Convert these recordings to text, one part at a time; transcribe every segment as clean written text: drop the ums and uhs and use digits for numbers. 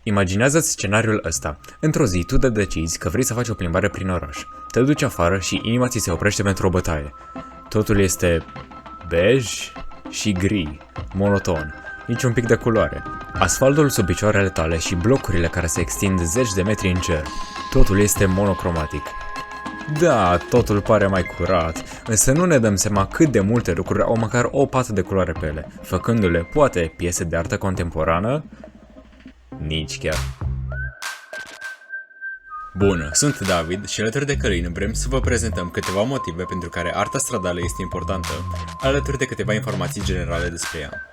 Imaginează-ți scenariul ăsta. Într-o zi, tu decizi că vrei să faci o plimbare prin oraș. Te duci afară și inima ți se oprește pentru o bătaie. Totul este bej și gri, monoton, nici un pic de culoare. Asfaltul sub picioarele tale și blocurile care se extind zeci de metri în cer. Totul este monocromatic. Da, totul pare mai curat, însă nu ne dăm seama cât de multe lucruri au măcar o pată de culoare pe ele, făcându-le, poate, piese de artă contemporană? Nici chiar. Bună, sunt David și alături de Călin vrem să vă prezentăm câteva motive pentru care arta stradală este importantă, alături de câteva informații generale despre ea.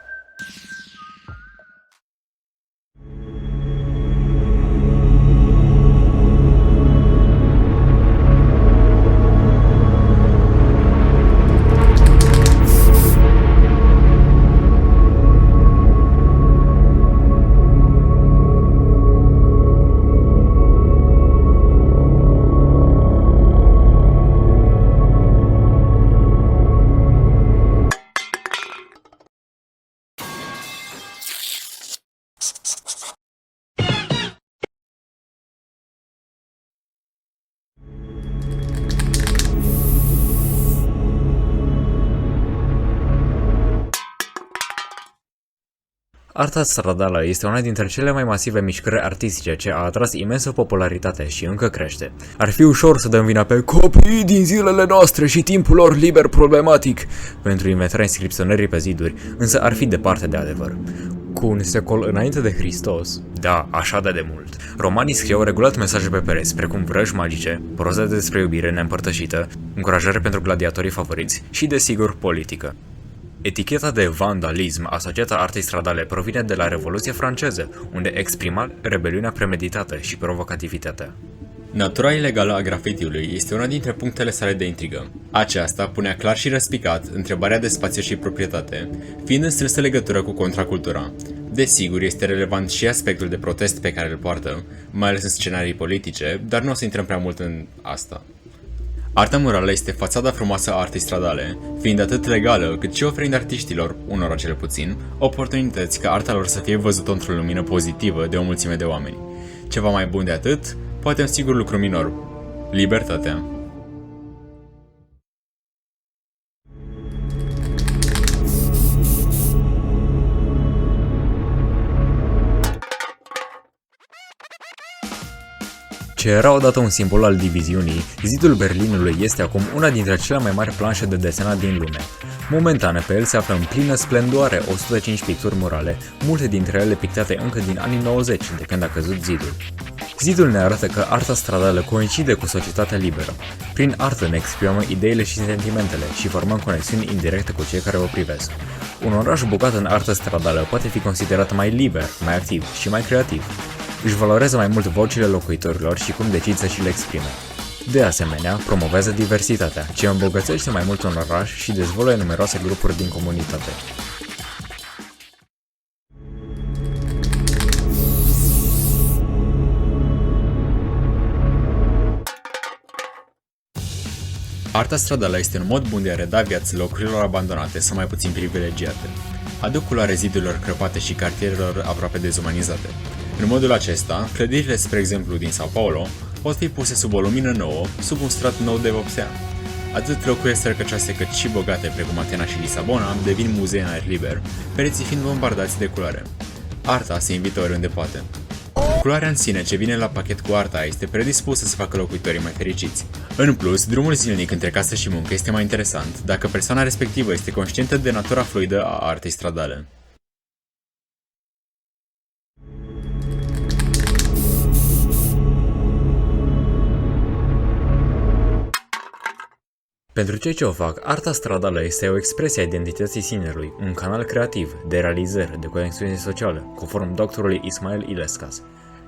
Arta stradală este una dintre cele mai masive mișcări artistice ce a atras imensă popularitate și încă crește. Ar fi ușor să dăm vina pe copiii din zilele noastre și timpul lor liber problematic pentru inventarea inscripționării pe ziduri, însă ar fi departe de adevăr. Cu un secol înainte de Hristos, da, așa de mult, romanii scriau regulat mesaje pe pereți, precum vrăji magice, proze despre iubire neîmpărtășită, încurajare pentru gladiatorii favoriți și, desigur, politică. Eticheta de vandalism asociată artei stradale provine de la Revoluția franceză, unde exprima rebeliunea premeditată și provocativitatea. Natura ilegală a grafitiului este una dintre punctele sale de intrigă. Aceasta punea clar și răspicat întrebarea de spațiu și proprietate, fiind în strânsă legătură cu contracultura. Desigur, este relevant și aspectul de protest pe care îl poartă, mai ales în scenarii politice, dar nu o să intrăm prea mult în asta. Arta murală este fațada frumoasă a artei stradale, fiind atât legală cât și oferind artiștilor, unora cel puțin, oportunități ca arta lor să fie văzută într-o lumină pozitivă de o mulțime de oameni. Ceva mai bun de atât, poate un singur lucru minor: libertatea. Ce era odată un simbol al diviziunii, zidul Berlinului este acum una dintre cele mai mari planșe de desenat din lume. Momentan pe el se află în plină splendoare 105 picturi murale, multe dintre ele pictate încă din anii 90, de când a căzut zidul. Zidul ne arată că arta stradală coincide cu societatea liberă. Prin artă ne exprimăm ideile și sentimentele și formăm conexiuni indirecte cu cei care o privesc. Un oraș bogat în artă stradală poate fi considerat mai liber, mai activ și mai creativ. Își valorează mai mult vocile locuitorilor și cum decid să și le exprime. De asemenea, promovează diversitatea, ce îmbogățește mai mult un oraș și dezvoltă numeroase grupuri din comunitate. Arta stradală este un mod bun de a reda viață locurilor abandonate sau mai puțin privilegiate. Aduc culoare zidurilor crăpate și cartierelor aproape dezumanizate. În modul acesta, clădirile, spre exemplu din Sao Paulo, pot fi puse sub o lumină nouă, sub un strat nou de vopsea. Atât locurile sărăcăcioase cât și bogate precum Atena și Lisabona devin muzee în aer liber, pereții fiind bombardați de culoare. Arta se invită oriunde poate. Culoarea în sine ce vine la pachet cu arta este predispusă să facă locuitorii mai fericiți. În plus, drumul zilnic între casă și muncă este mai interesant dacă persoana respectivă este conștientă de natura fluidă a artei stradale. Pentru cei ce o fac, arta stradală este o expresie a identității sinerului, un canal creativ, de realizări, de conexiune socială, conform doctorului Ismail Ilescas.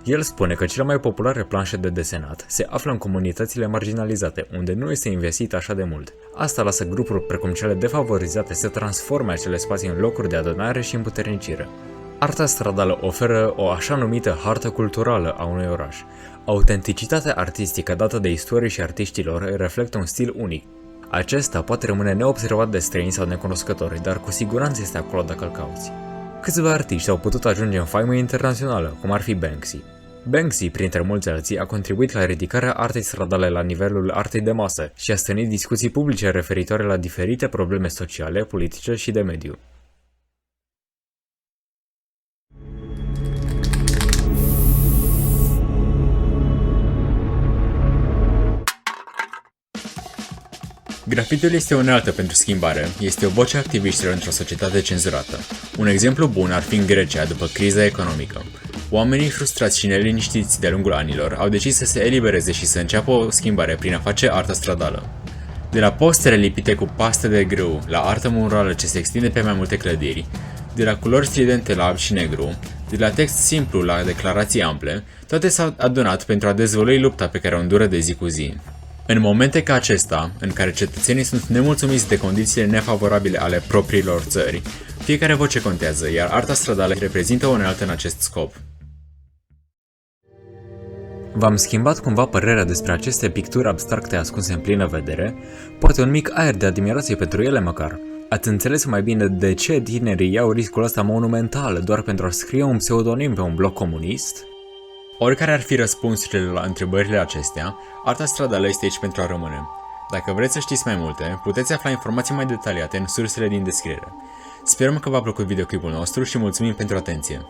El spune că cele mai populare planșe de desenat se află în comunitățile marginalizate, unde nu este investit așa de mult. Asta lasă grupuri precum cele defavorizate să transforme acele spații în locuri de adunare și împuternicire. Arta stradală oferă o așa numită hartă culturală a unui oraș. Autenticitatea artistică dată de istorie și artiștilor reflectă un stil unic. Acesta poate rămâne neobservat de străini sau necunoscători, dar cu siguranță este acolo dacă îl cauți. Câțiva artiști au putut ajunge în faimă internațională, cum ar fi Banksy. Banksy, printre mulți alții, a contribuit la ridicarea artei stradale la nivelul artei de masă și a stârnit discuții publice referitoare la diferite probleme sociale, politice și de mediu. Grafitiul este o unealtă pentru schimbare, este o voce a activiștilor într-o societate cenzurată. Un exemplu bun ar fi în Grecia după criza economică. Oamenii frustrați și neliniștiți de-a lungul anilor au decis să se elibereze și să înceapă o schimbare prin a face artă stradală. De la postere lipite cu paste de grâu, la artă murală ce se extinde pe mai multe clădiri, de la culori stridente la alb și negru, de la text simplu la declarații ample, toate s-au adunat pentru a dezvălui lupta pe care o îndură de zi cu zi. În momente ca acesta, în care cetățenii sunt nemulțumiți de condițiile nefavorabile ale propriilor țări, fiecare voce contează, iar arta stradală reprezintă o unealtă în acest scop. V-am schimbat cumva părerea despre aceste picturi abstracte ascunse în plină vedere? Poate un mic aer de admirație pentru ele măcar? Ați înțeles mai bine de ce tinerii iau riscul ăsta monumental doar pentru a scrie un pseudonim pe un blog comunist? Oricare ar fi răspunsurile la întrebările acestea, arta stradală este aici pentru a rămâne. Dacă vreți să știți mai multe, puteți afla informații mai detaliate în sursele din descriere. Sperăm că v-a plăcut videoclipul nostru și mulțumim pentru atenție!